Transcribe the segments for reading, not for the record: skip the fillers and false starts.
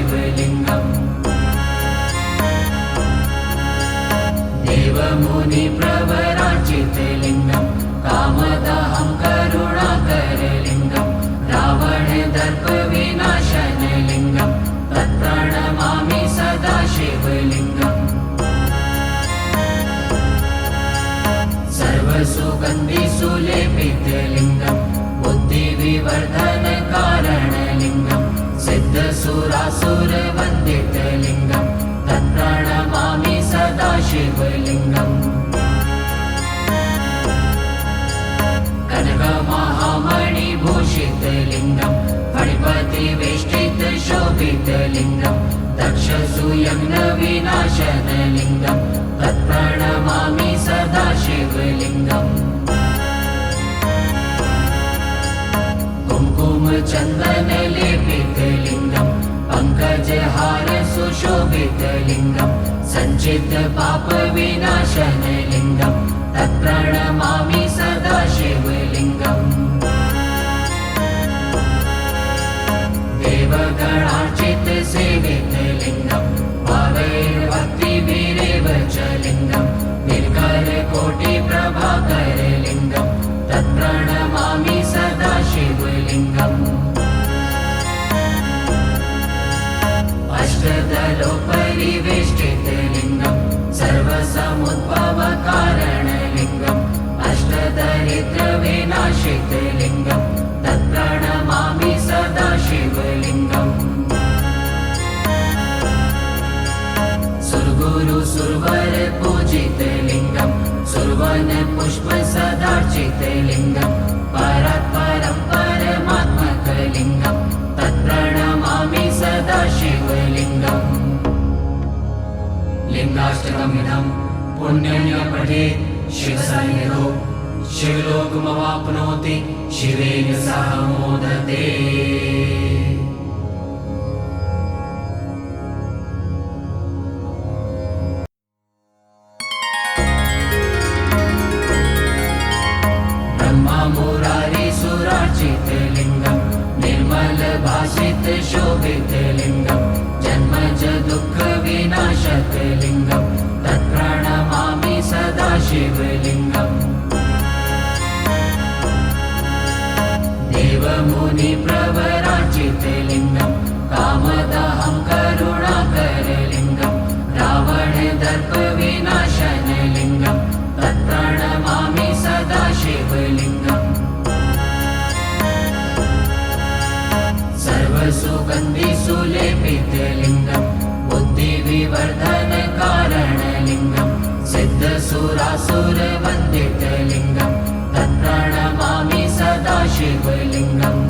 सदाशिवलिङ्गम् देवमुनि प्रवराचितलिङ्गम् कामदहं करुणाकरलिङ्गम् रावणदर्प विनाशनलिङ्गम् तत्प्रणमामि सदाशिवलिङ्गम् सर्वसुगन्धिसुलेपितलिङ्गम् बुद्धिविवर्धनकारणलिङ्गम् सिद्धसुरासुरवन्दितलिङ्गम् तत्प्रणमामि सदाशिवलिङ्गम् कनकमहामणिभूषितलिङ्गम् फणिपतिवेष्टितशोभितलिङ्गम् दक्षसूयज्ञविनाशनलिङ्गम् तत्प्रणमामि सदाशिवलिङ्गम् कुङ्कुमचन्दनलेपितलिङ्गम् पङ्कजहारसुशोभितलिङ्गम् सञ्चितपापविनाशनलिङ्गम् तत्प्रणमामि सदाशिवलिङ्गम् देवगणार्चितसेवितलिङ्गम् भावैर्भक्तिभिरेव च लिङ्गम् निर्करकोटिप्रभाकरलिङ्गम् तत्प्रणमामि सदाशिवलिङ्गम् अष्टदलोपरिवेष्टितलिङ्गम् सर्वसमुद्भवकारणलिङ्गम् अष्टदरिद्रविनाशितलिङ्गम् तत्प्रणमामि सदाशिवलिङ्गम् सुरगुरुसुरवरपूजितलिङ्गम् सुरवनपुष्पसदार्चितलिङ्गम् परात्परं परमात्मकलिङ्गम् तत्प्रणमामि सदाशिवलिङ्गम् लिङ्गाष्टकमिदं पुण्यं य पठेत् शिवसन्निधौ शिवलोकमवाप्नोति शिवेन सह मोदते ब्रह्ममुरारिसुरार्चितलिङ्गम् निर्मलभासितशोभितलिङ्गम् जन्मज दुःखविनाशकलिङ्गम् तत्प्रणमामि सदाशिवलिङ्गम् देवमुनि प्रवराचितलिङ्गम् कामदहं करुणाकरलिङ्गम् रावणदर्प विनाशनलिङ्गम् तत्प्रणमामि सदाशिवलिङ्गम् सर्वसुगन्धिसुलेपितलिङ्गम् बुद्धिविवर्धनकारणलिङ्गम् सिद्धसुरासुरवन्दितलिङ्गम् तत्प्रणमामि सदाशिवलिङ्गम्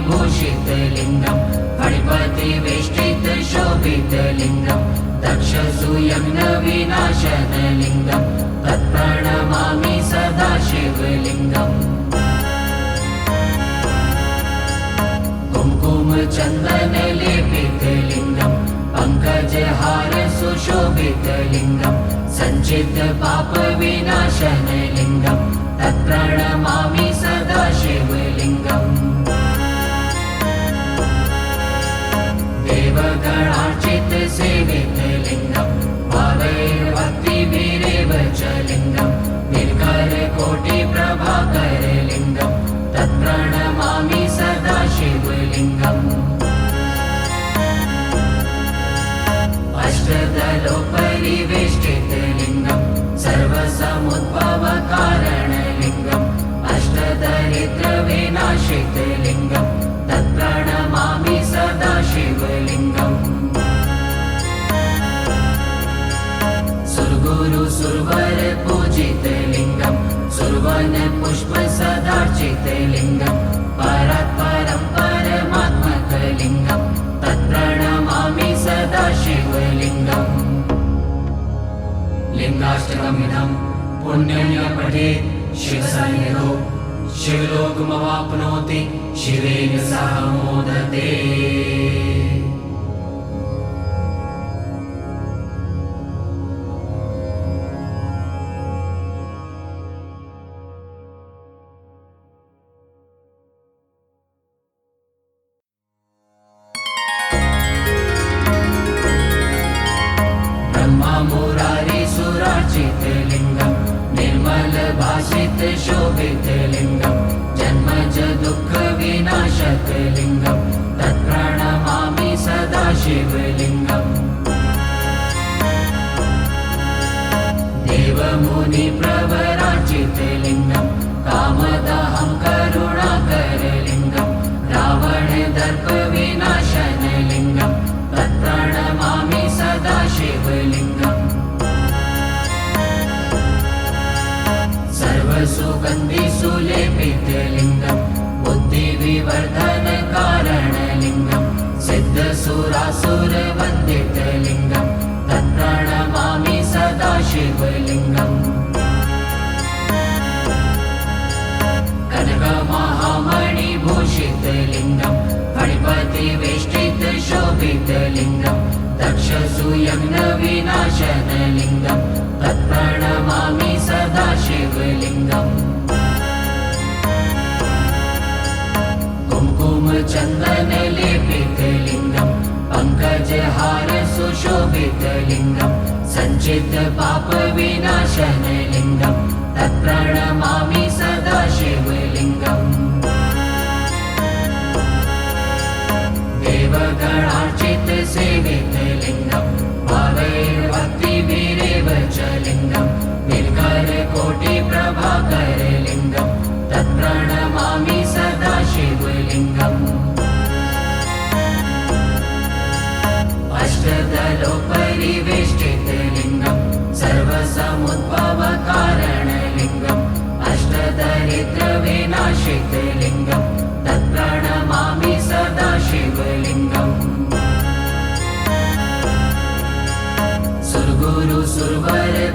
कनकमहामणिभूषितलिङ्गम् फणिपतिवेष्टितशोभितलिङ्गम् दक्षसूयज्ञविनाशनलिङ्गम् तत्प्रणमामि सदाशिवलिङ्गम् कुङ्कुमचन्दनलेपितलिङ्गम् पङ्कजहारसुशोभितलिङ्गम् सञ्चितपापविनाशनलिङ्गम् तत्प्रणमामि सदाशिवलिङ्गम् देवगणार्चितसेवितलिङ्गम् भावैर्भक्तिभिरेव च लिङ्गम् निर्करकोटिप्रभाकरलिङ्गम् तत्प्रणमामि सदाशिवलिङ्गम् अष्टदलोपरिवेष्टितलिङ्गम् सर्वसमुद्भवकारणलिङ्गम् अष्टदरिद्रविनाशितलिङ्गम् तत्प्रणमामि सदाशिवलिङ्गम् सुरगुरुसुरवरपूजितलिङ्गम् सुरवनपुष्पसदार्चितलिङ्गम् परात्परं परमात्मकलिङ्गम् तत्प्रणमामि सदाशिवलिङ्गम् लिङ्गाष्टकमिदं पुण्यं य पठेत् शिवसन्निधौ शिवलोकमवाप्नोति शिवेन सह मोदते शोभितलिङ्गं जन्मज दुःखविनाशकलिङ्गं तत्प्रणमामि सदा शिवलिङ्गम् देवमुनिप्रवराचितलिङ्गं कामदहं करुणाकरलिङ्गं रावणदर्पविनाशनलिङ्गं तत्प्रणमामि सदा शिवलिङ्गम् सर्वसुगन्धिसुलेपितलिङ्गं बुद्धिविवर्धनकारणलिङ्गं सिद्धसुरासुरवन्दितलिङ्गं तत्प्रणमामि सदा शिवलिङ्गम् कनकमहामणिभूषितलिङ्गं फणिपतिवेष्टितशोभितलिङ्गं दक्षसूयज्ञविनाशनलिङ्गं तत्प्रणमामि सदा शिवलिङ्गम् कुङ्कुमचन्दनलेपितलिङ्गं पङ्कजहारसुशोभितलिङ्गं सञ्चितपापविनाशनलिङ्गं तत्प्रणमामि सदा शिवलिङ्गम् देवगणार्चितसेवितलिङ्गं भावैर्भक्तिभिरेव च लिङ्गं निर्गरकोटिप्रभाकरलिङ्गं तत्प्रणमामि सदा शिवलिङ्गम् अष्टदलोपरिवेष्टितलिङ्गं सर्वसमुद्भवकारणलिङ्गम् अष्टदरिद्रविनाशितलिङ्गं तत्प्रणमामि सदा शिवलिङ्गम्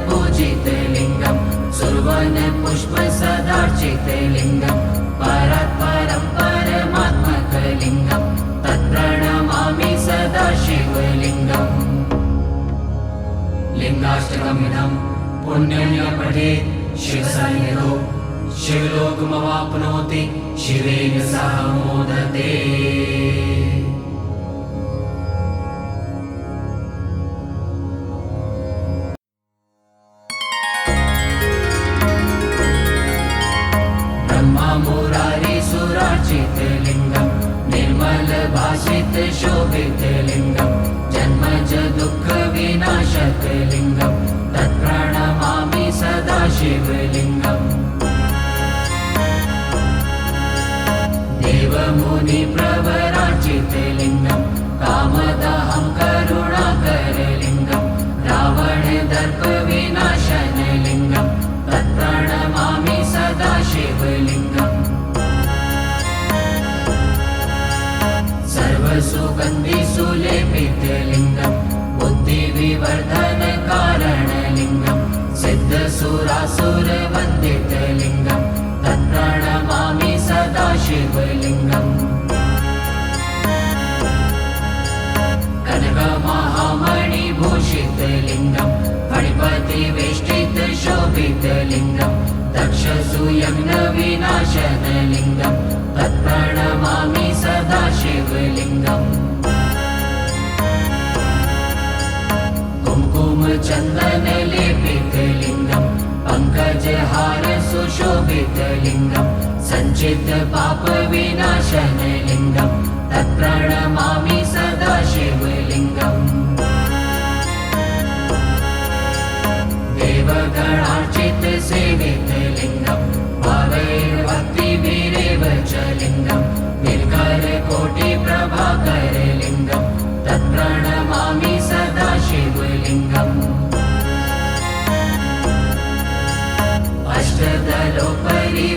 सुरगुरुसुरवरपूजितलिङ्गं सुरवनपुष्पसदार्चितलिङ्गं परात्परं परमात्मकलिङ्गं तत्प्रणमामि सदा शिवलिङ्गम् लिङ्गाष्टकमिदं पुण्यं य पठेत् शिवसन्निधौ शिवलोकमवाप्नोति शिवेन सह मोदते ब्रह्ममुरारिसुरार्चितलिङ्गं निर्मलभासितशोभितलिङ्गं जन्मज दुःखविनाशकलिङ्गं तत्प्रणमामि सदा शिवलिङ्गम् देवमुनिप्रवराचितलिङ्गं कामदहं करुणाकरलिङ्गं रावणदर्पविनाशनलिङ्गं तत्प्रणमामि सदा शिवलिङ्गम् सर्वसुगन्धिसुलेपितलिङ्गं बुद्धिविवर्धनकारणलिङ्गं सिद्धसुरासुरवन्दितलिङ्गं तत्प्रणमामि सदा शिवलिङ्गम् कनकमहामणिभूषितलिङ्गं फणिपतिवेष्टितशोभितलिङ्गं दक्षसूयज्ञविनाशनलिङ्गं तत्प्रणमामि सदा शिवलिङ्गम् कुङ्कुमचन्दनलेपितलिङ्गं पङ्कजहारसुशोभितलिङ्गं सञ्चितपापविनाशनलिङ्गं तत्प्रणमामि सदा शिवलिङ्गम् देवगणार्चितसेवितलिङ्गं भावैर्भक्तिभिरेव च लिङ्गं निर्गरकोटिप्रभाकरलिङ्गं तत्प्रणमामि सदा शिवलिङ्गम्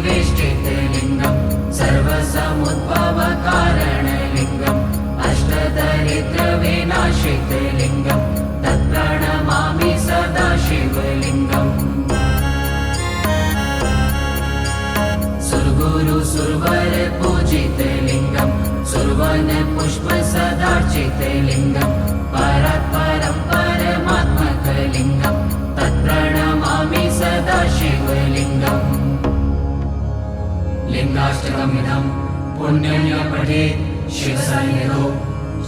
अष्टदलोपरिवेष्टितलिङ्गं सर्वसमुद्भवकारणलिङ्गम् अष्टदरिद्रविनाशितलिङ्गं तत्प्रणमामि सदा शिवलिङ्गम् सुरगुरुसुरवरपूजितलिङ्गं सुरवनपुष्पसदार्चितलिङ्गं परात्परं परमात्मकलिङ्गं तत्प्रणमामि सदा शिवलिङ्गम् लिङ्गाष्टकमिदं पुण्यं य पठेत् शिवसन्निधौ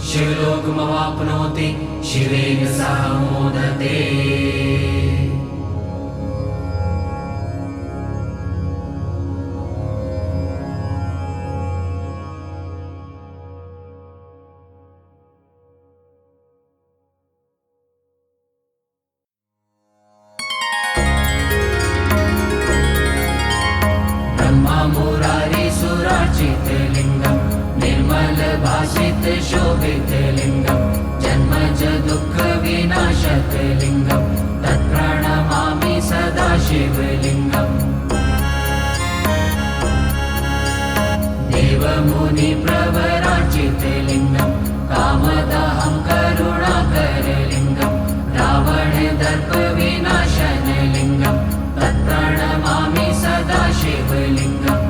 शिवलोकमवाप्नोति शिवेन सह मोदते देवमुनिप्रवरार्चितलिङ्गं कामदहं करुणाकरलिङ्गं रावणदर्पविनाशनलिङ्गं तत्प्रणमामि सदा शिवलिङ्गम्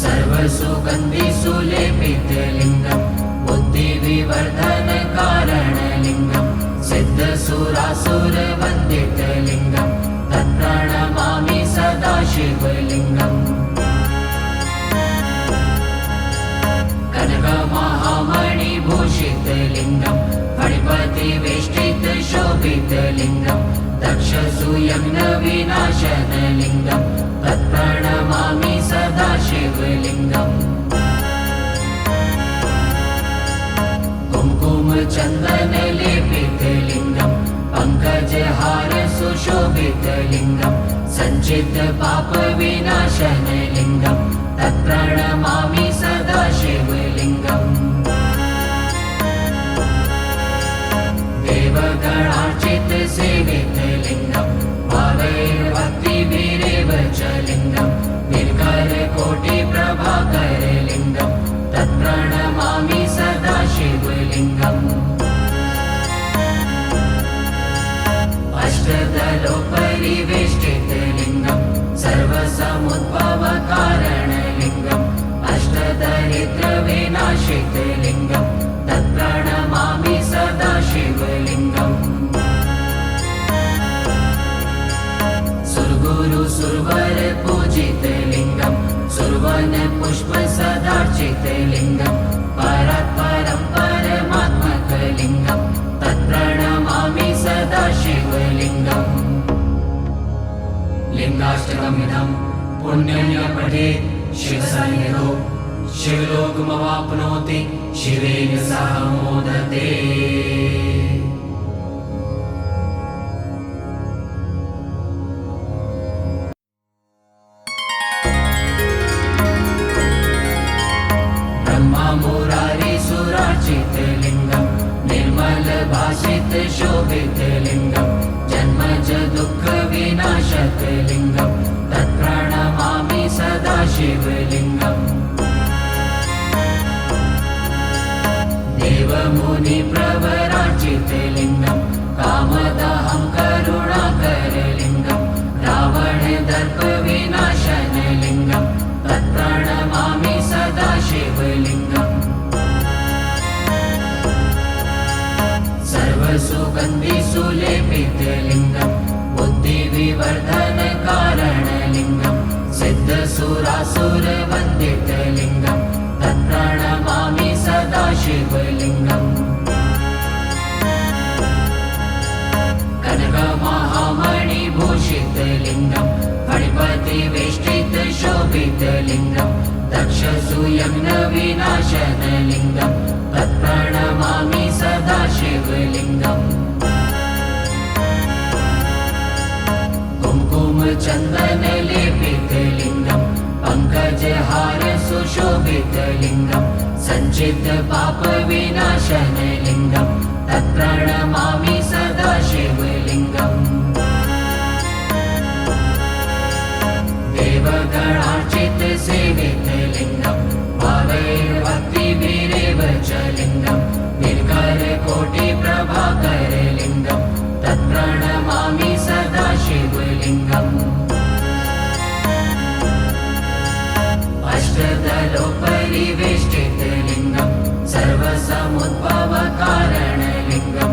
सर्वसुगन्धिसुलेपितलिङ्गं बुद्धिविवर्धनकारणलिङ्गं सिद्धसुरासुरवन्दितलिङ्गं तत्प्रणमामि सदा शिवलिङ्गम् कनकमहामणिभूषितलिङ्गं फणिपतिवेष्टितशोभितलिङ्गं दक्षसुयज्ञविनाशनलिङ्गं तत्प्रणमामि सदा शिवलिङ्गम् कुङ्कुमचन्दनलेपितलिङ्गं पङ्कजहारसुशोभितलिङ्गं सञ्चितपापविनाशनलिङ्गं तत्प्रणमामि सदा शिवलिङ्गम् देवगणार्चितसेवितलिङ्गं भावैर्भक्तिभिरेव च लिङ्गं निर्करकोटिप्रभाकरलिङ्गं तत्प्रणमामि सदा शिवलिङ्गम् अष्टदलोपरिवेष्टितलिङ्गं सर्वसमुद्भवकारणलिङ्गं अष्टदरिद्रविनाशितलिङ्गं तत्प्रणमामि सदा शिवलिङ्गम् सुरगुरुसुरवरपूजितलिङ्गं सुरवनपुष्पसदार्चितलिङ्गं परात्परं परमात्मकलिङ्गं तत्प्रणमामि सदा शिवलिङ्गम् लिङ्गाष्टकमिदं पुण्यं य पठेत् शिवसन्निधौ शिवलोकमवाप्नोति शिवेन सह मोदते। ब्रह्ममुरारिसुरार्चितलिङ्गं निर्मलभाषितशोभितलिङ्गं जन्मज दुःखविनाशकलिङ्गं तत्प्रणमामि सदा शिवलिङ्गम् देवमुनिप्रवरार्चितलिङ्गं कामदहं करुणाकरलिङ्गं रावणदर्पविनाशनलिङ्गं तत्प्रणमामि सदा शिवलिङ्गम् सर्वसुगन्धिसुलेपितलिङ्गं बुद्धिविवर्धनकारणलिङ्गं सिद्धसुरासुरवन्दितलिङ्गं तत्प्रणमामि सदा शिवलिङ्गम् कनकमहामणिभूषितलिङ्गं फणिपतिवेष्टितशोभितलिङ्गं दक्षसुयज्ञविनाशनलिङ्गं तत्प्रणमामि सदा शिवलिङ्गम् कुङ्कुमचन्दनलेपितलिङ्गं पङ्कजहारसुशोभितलिङ्गं सञ्चितपापविनाशनलिङ्गं तत्प्रणमामि सदा शिवलिङ्गम् देवगणार्चितसेवितलिङ्गं भावैर्भक्तिभिरेव च लिङ्गं निर्करकोटिप्रभाकरलिङ्गं तत्प्रणमामि सदा शिवलिङ्गम् अष्टदलोपरिवेष्टितलिङ्गं सर्वसमुद्भवकारणलिङ्गं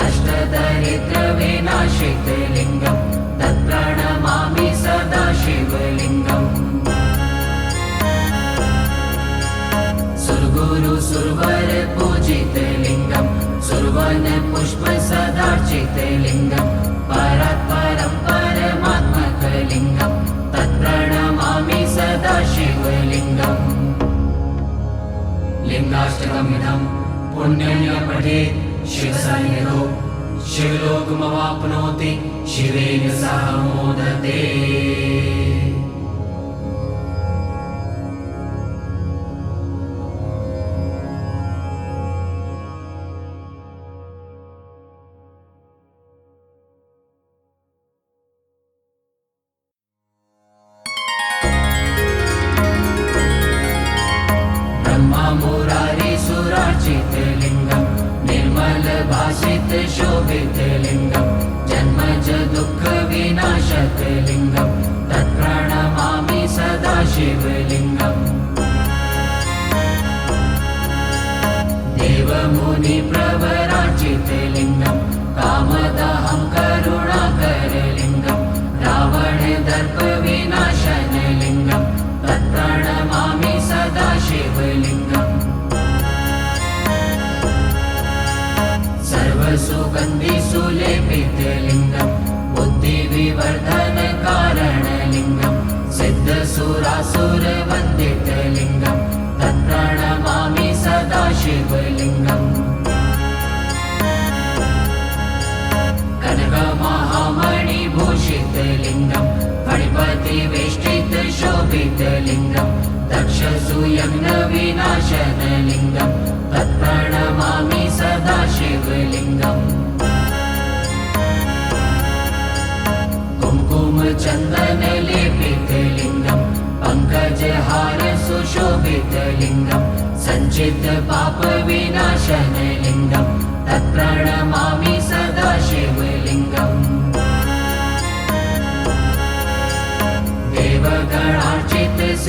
अष्टदरिद्रविनाशितलिङ्गं तत्प्रणमामि सदा शिवलिङ्गम् सुरगुरुसुरवरपूजितलिङ्गं सुरवनपुष्पसदार्चितलिङ्गं परात्परं परमात्मकलिङ्गं तत्प्रणमामि सदा शिवलिङ्गम् लिङ्गाष्टकमिदं पुण्यं य पठेत् शिवसन्निधौ शिवलोकमवाप्नोति शिवेन सह मोदते। शोभितलिङ्गं जन्मज दुःखविनाशकलिङ्गं तत्प्रणमामि सदा शिवलिङ्गम् देवमुनिप्रवरार्चितलिङ्गं कामदहं करुणाकरलिङ्गं रावणदर्पविनाशनलिङ्गं तत्प्रणमामि सदा शिवलिङ्गम् सर्वसुगन्धिसुलेपितलिङ्गं बुद्धिविवर्धनकारणलिङ्गं सिद्धसुरासुरवन्दितलिङ्गं तत्प्रणमामि सदा शिवलिङ्गम् कनकमहामणिभूषितलिङ्गं फणिपतिवेष्टितशोभितलिङ्गं दक्षसूयज्ञविनाशनलिङ्गं तत्प्रणमामि सदा शिवलिङ्गम् कुङ्कुमचन्दनलेपितलिङ्गं पङ्कजहारसुशोभितलिङ्गं सञ्चितपापविनाशनलिङ्गं तत्प्रणमामि सदा शिवलिङ्गम्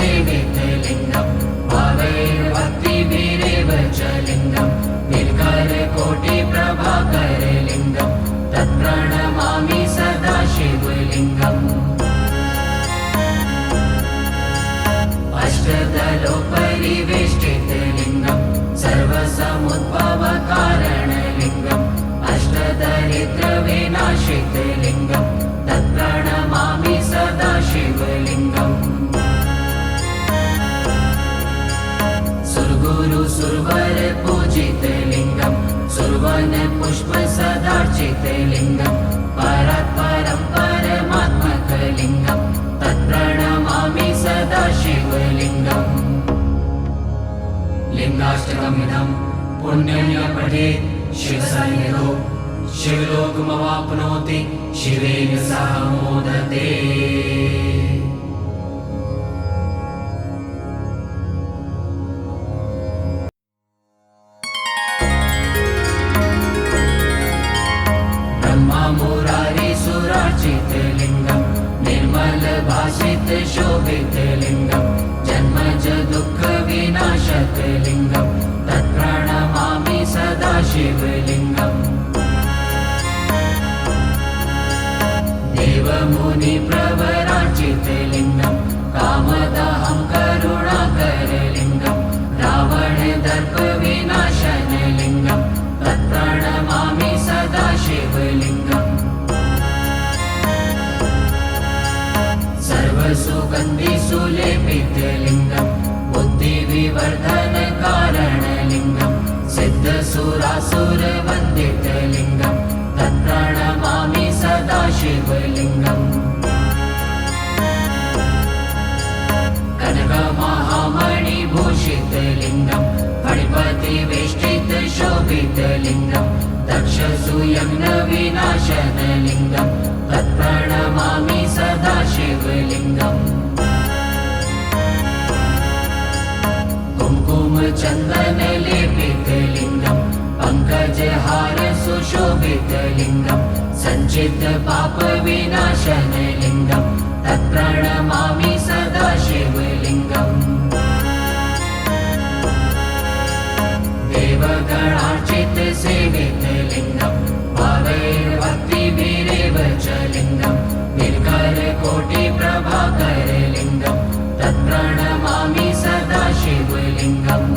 देवगणार्चितसेवितलिङ्गं भावैर्भक्तिभिरेव च लिङ्गं निर्गरकोटिप्रभाकरलिङ्गं तत्प्रणमामि सदा शिवलिङ्गम् अष्टदलोपरिवेष्टितलिङ्गं सर्वसमुद्भवकारणलिङ्गम् अष्टदरिद्रविनाशितलिङ्गं तत्प्रणमामि सदा शिवलिङ्गम् सुरगुरुसुरवरपूजितलिङ्गं सुरवनपुष्पसदार्चितलिङ्गं परात्परं परमात्मकलिङ्गं तत्प्रणमामि सदा शिवलिङ्गम् लिङ्गाष्टकमिदं पुण्यं य पठेत् शिवसन्निधौ शिवलोकमवाप्नोति शिवेन सह मोदते ब्रह्ममुरारिसुरार्चितलिङ्गं निर्मलभासितशोभितलिङ्गं जन्मज दुःखविनाशकलिङ्गं तत्प्रणमामि सदा शिवलिङ्गम् देवमुनिप्रवरार्चितलिङ्गं कामदहं करुणाकरलिङ्गं रावणदर्पविनाशनलिङ्गं तत्प्रणमामि सदा शिवलिङ्गम् सर्वसुगन्धिसुलेपितलिङ्गं बुद्धिविवर्धनकारणलिङ्गं सिद्धसुरासुरवन्दितलिङ्गं तत्प्रणमामि सदा शिवलिङ्गम् कनकमहामणिभूषितलिङ्गं फणिपतिवेष्टितशोभितलिङ्गं दक्षसूयज्ञविनाशनलिङ्गं तत्प्रणमामि सदा शिवलिङ्गम् कुङ्कुमचन्दनलेपितलिङ्गं पङ्कजहारसुशोभितलिङ्गं सञ्चितपापविनाशनलिङ्गं तत्प्रणमामि सदा शिवलिङ्गम् देवगणार्चितसेवितलिङ्गं भावैर्भक्तिभिरेव च लिङ्गं निर्गरकोटिप्रभाकरलिङ्गं तत्प्रणमामि सदा शिवलिङ्गम्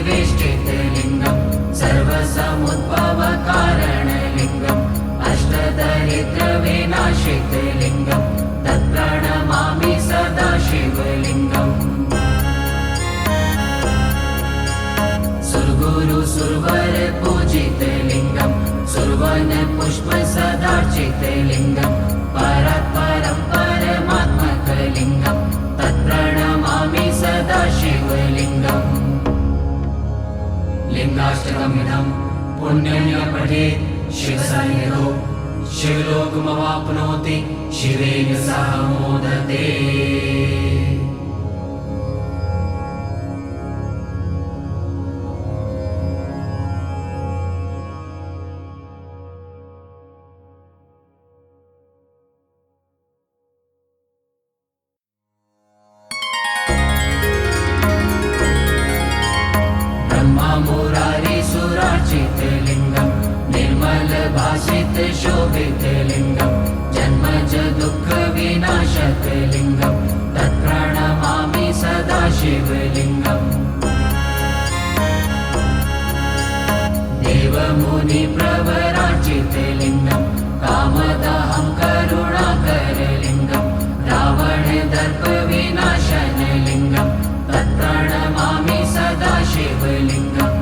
अष्टदलोपरिवेष्टितलिङ्गं सर्वसमुद्भवकारणलिङ्गं अष्टदरिद्रविनाशितलिङ्गं तत्प्रणमामि सदा शिवलिङ्गम् सुरगुरुसुरवरपूजितलिङ्गं सुरवनपुष्पसदार्चितलिङ्गं परात्परं परमात्मकलिङ्गं तत्प्रणमामि सदा शिवलिङ्गम् लिङ्गाष्टकमिदं पुण्यं य पठेत् शिवसन्निधौ शिवलोकमवाप्नोति शिवेन सह मोदते निर्मलभासितशोभितलिङ्गं जन्मज दुःखविनाशकलिङ्गं तत्प्रणमामि सदा शिवलिङ्गम् देवमुनिप्रवराचितलिङ्गं कामदहं करुणाकरलिङ्गं रावणदर्पविनाशनलिङ्गं तत्प्रणमामि सदा शिवलिङ्गम्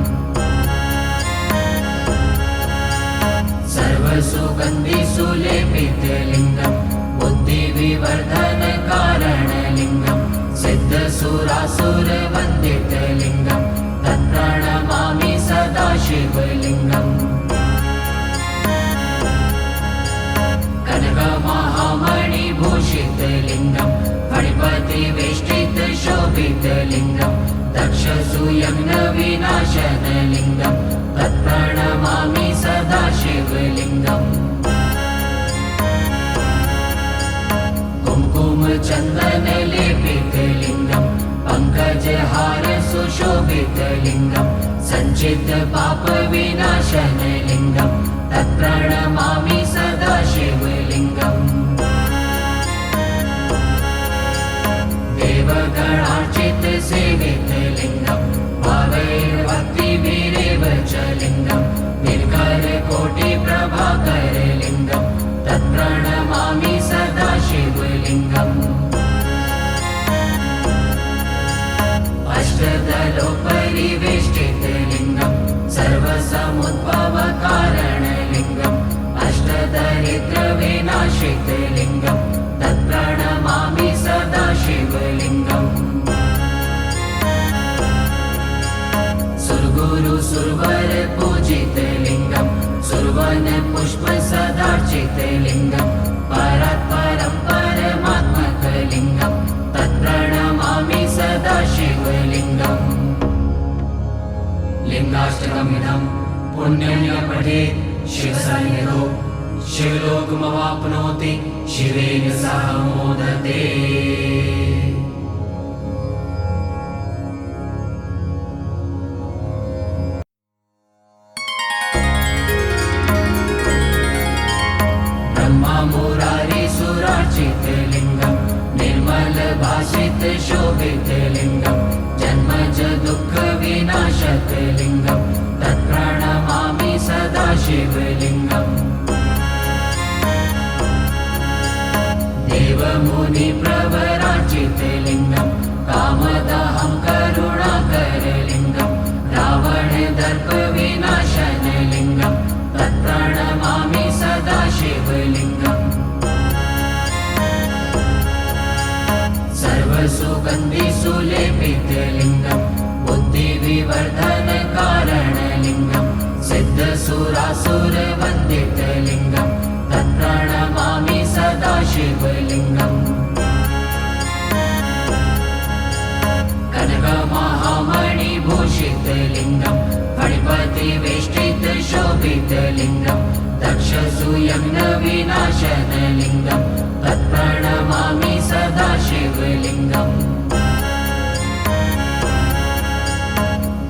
सर्वसुगन्धिसुलेपितलिङ्गं बुद्धिविवर्धनकारणलिङ्गं सिद्धसुरासुरवन्दितलिङ्गं तत्प्रणमामि सदा शिवलिङ्गम् कनकमहामणिभूषितलिङ्गं फणिपतिवेष्टितशोभितलिङ्गं दक्षसुयज्ञविनाशनलिङ्गं तत्प्रणमामि सदा शिवलिङ्गम् कुङ्कुमचन्दनलेपितलिङ्गं पङ्कजहारसुशोभितलिङ्गं सञ्चितपापविनाशनलिङ्गं तत्प्रणमामि सदा शिवलिङ्गम् देवगणार्चितसेवितलिङ्गं भावैर्भक्तिभिरेव च लिङ्गं निर्करकोटिप्रभाकरलिङ्गं तत्प्रणमामि सदा शिवलिङ्गम् अष्टदलोपरिवेष्टितलिङ्गं सर्वसमुद्भवकारणलिङ्गं अष्टदरिद्रविनाशितलिङ्गं तत्प्रणमामि सदा शिवलिङ्गम् सुरगुरुसुरवरपूजितलिङ्गं सुरवनपुष्पसदार्चितलिङ्गं परात्परं परमात्मकलिङ्गं तत्प्रणमामि सदा शिवलिङ्गम् लिङ्गाष्टकमिदं पुण्यं य पठेत् शिवसन्निधौ शिवलोकमवाप्नोति शिवेन सह मोदते ब्रह्ममुरारिसुरार्चितलिङ्गं निर्मलभासितशोभितलिङ्गं जन्मज दुःखविनाशकलिङ्गं तत्प्रणमामि सदा शिवलिङ्गम् देवमुनिप्रवराचितलिङ्गं कामदहं करुणाकरलिङ्गं रावणदर्पविनाशनलिङ्गं तत्प्रणमामि सदा शिवलिङ्गम् सर्वसुगन्धिसुलेपितलिङ्गं बुद्धिविवर्धनकारणलिङ्गं सिद्धसुरासुरवन्दितलिङ्गं तत्प्रणमामि सदा शिवलिङ्गम् कनकमहामणिभूषितलिङ्गं फणिपतिवेष्टितशोभितलिङ्गं दक्षसुयज्ञविनाशनलिङ्गं तत्प्रणमामि सदा शिवलिङ्गम्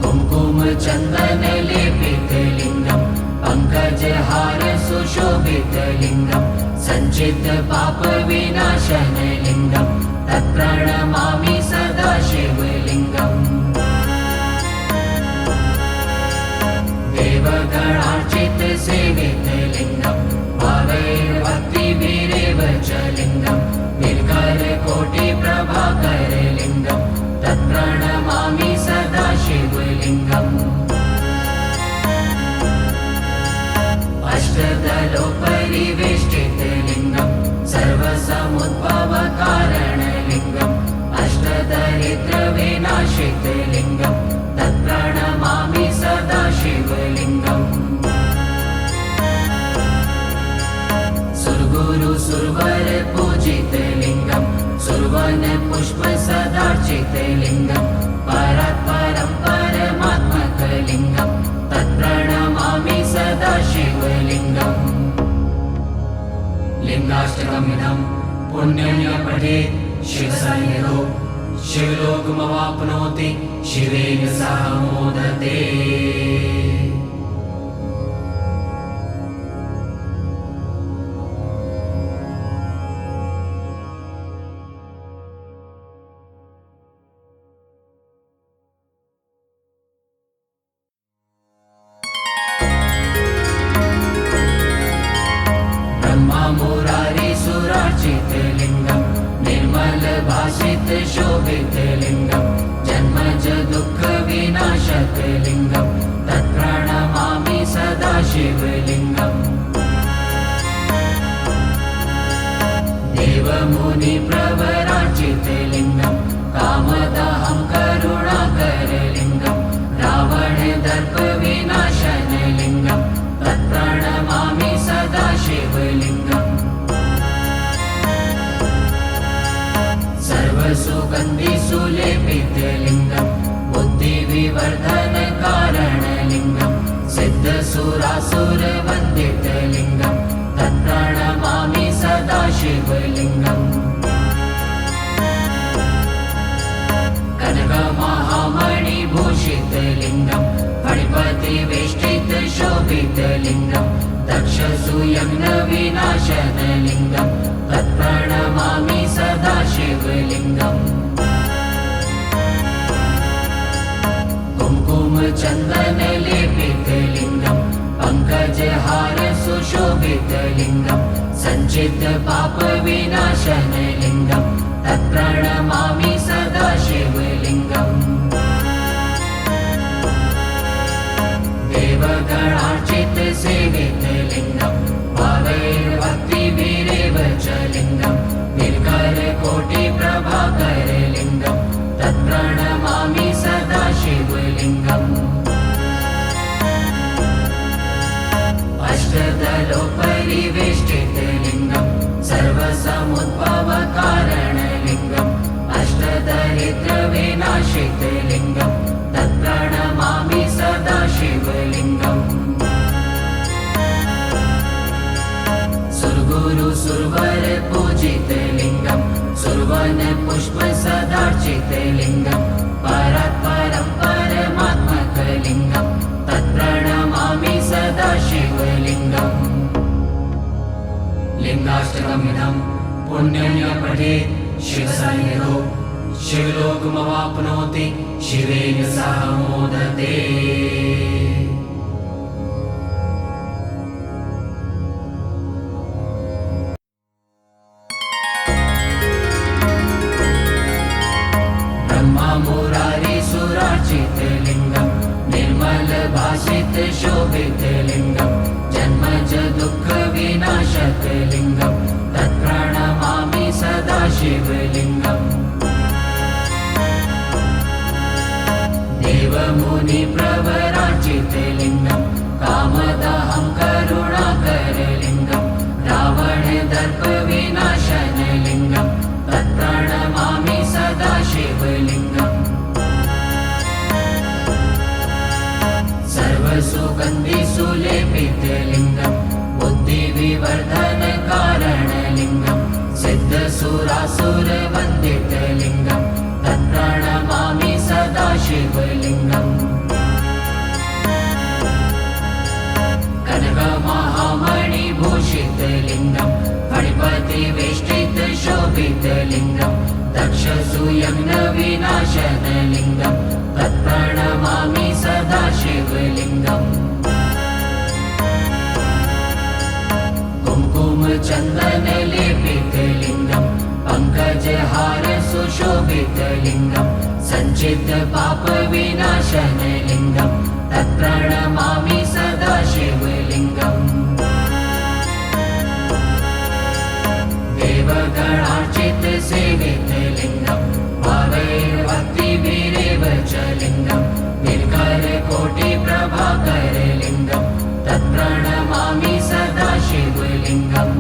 कुङ्कुमचन्दनलेपितलिङ्गं पङ्कजहारसुशोभितलिङ्गं सञ्चितपापविनाशनलिङ्गं तत्प्रणमामि सदा शिवलिङ्गम् देवगणार्चितसेवितलिङ्गं भावैर्भक्तिभिरेव च लिङ्गं निर्करकोटिप्रभाकरलिङ्गं तत्प्रणमामि सदा शिवलिङ्गम् अष्टदलोपरिवेष्टितलिङ्गं सर्वसमुद्भवकारणलिङ्गं अष्टदरिद्रविनाशितलिङ्गं तत्प्रणमामि सदा शिवलिङ्गम् सुरगुरुसुरवरपूजितलिङ्गं सुरवनपुष्पसदार्चितलिङ्गं परात्परं परमात्मकलिङ्गं तत्प्रणमामि सदा शिवलिङ्गम् लिङ्गाष्टकमिदं पुण्यं य पठेत् शिवसन्निधौ शिवलोकमवाप्नोति शिवेन सह मोदते ब्रह्ममुरारिसुरार्चितलिङ्गं निर्मलभासितशोभितलिङ्गं जन्मज दुःखविनाशकलिङ्गं तत्प्रणमामि सदा शिवलिङ्गम् देवमुनिप्रवरार्चितलिङ्गं कामदहं करुणाकरलिङ्गं रावणदर्पविनाशनलिङ्गं तत्प्रणमामि सदा शिवलिङ्गम् सर्वसुगन्धिसुलेपितलिङ्गं बुद्धिविवर्धनकारणलिङ्गं सिद्धसुरासुरवन्दितलिङ्गं तत्प्रणमामि सदा शिवलिङ्गम् कनकमहामणिभूषितलिङ्गं फणिपतिवेष्टितशोभितलिङ्गं दक्षसूयज्ञविनाशनलिङ्गं तत्प्रणमामि सदा शिवलिङ्गम् कुङ्कुमचन्दनलेपितलिङ्गं पङ्कजहारसुशोभितलिङ्गं सञ्चितपापविनाशनलिङ्गं तत्प्रणमामि सदा शिवलिङ्गम् देवगणार्चितसेवितलिङ्गं भावैर्भक्तिभिरेव च लिङ्गं निर्करकोटिप्रभाकरलिङ्गं तत्प्रणमामि सदा शिवलिङ्गम् अष्टदलोपरिवेष्टितलिङ्गं सर्वसमुद्भवकारणलिङ्गं अष्टदरिद्रविनाशितलिङ्गं तत्प्रणमामि सदा शिवलिङ्गम् सुरगुरुसुरवरपूजितलिङ्गं सुरवनपुष्पसदार्चितलिङ्गं परात्परं परमात्मकलिङ्गं तत्प्रणमामि सदा शिवलिङ्गम् लिङ्गाष्टकमिदं पुण्यं य पठेत् शिवसन्निधौ शिवलोकमवाप्नोति शिवेन सह मोदते ब्रह्ममुरारिसुरार्चितलिङ्गं निर्मलभासितशोभितलिङ्गं जन्मज दुःखविनाशकलिङ्गं तत्प्रणमामि सदा शिवलिङ्गम् देवमुनिप्रवरार्चितलिङ्गं कामदहं करुणाकरलिङ्गं रावणदर्पविनाशनलिङ्गं तत्प्रणमामि सदा शिवलिङ्गम् सर्वसुगन्धिसुलेपितलिङ्गं बुद्धिविवर्धनकारणलिङ्गं सिद्धसुरासुरवन्दितलिङ्गं तत्प्रणमामि सदा शिवलिङ्गम् कनकमहामणिभूषितलिङ्गं फणिपतिवेष्टितशोभितलिङ्गं दक्षसूयज्ञविनाशनलिङ्गं तत्प्रणमामि सदा शिवलिङ्गम् कुङ्कुमचन्दनलेपितलिङ्गं पङ्कजहारसुशोभितलिङ्गं सञ्चितपापविनाशनलिङ्गं तत्प्रणमामि सदा शिवलिङ्गम् देवगणार्चितसेवितलिङ्गं भावैर्भक्तिभिरेव च लिङ्गं निर्करकोटिप्रभाकरलिङ्गं तत्प्रणमामि सदा शिवलिङ्गम्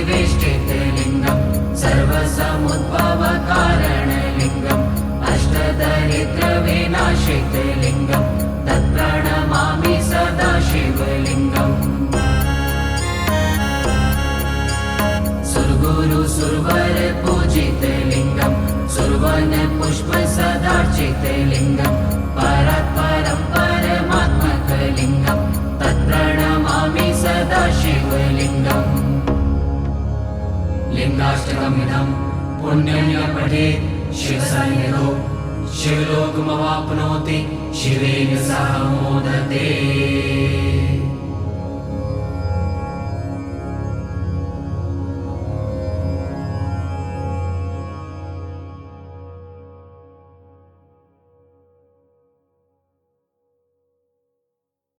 अष्टदलोपरिवेष्टितलिङ्गं सर्वसमुद्भवकारणलिङ्गं अष्टदरिद्रविनाशितलिङ्गं तत्प्रणमामि सदा शिवलिङ्गम् सुरगुरुसुरवरपूजितलिङ्गं सुरवनपुष्पसदार्चितलिङ्गं परात्परं परमात्मकलिङ्गं तत्प्रणमामि सदा शिवलिङ्गम् लिङ्गाष्टकमिदं पुण्यं य पठेत् शिवसन्निधौ शिवलोकमवाप्नोति शिवेन सह मोदते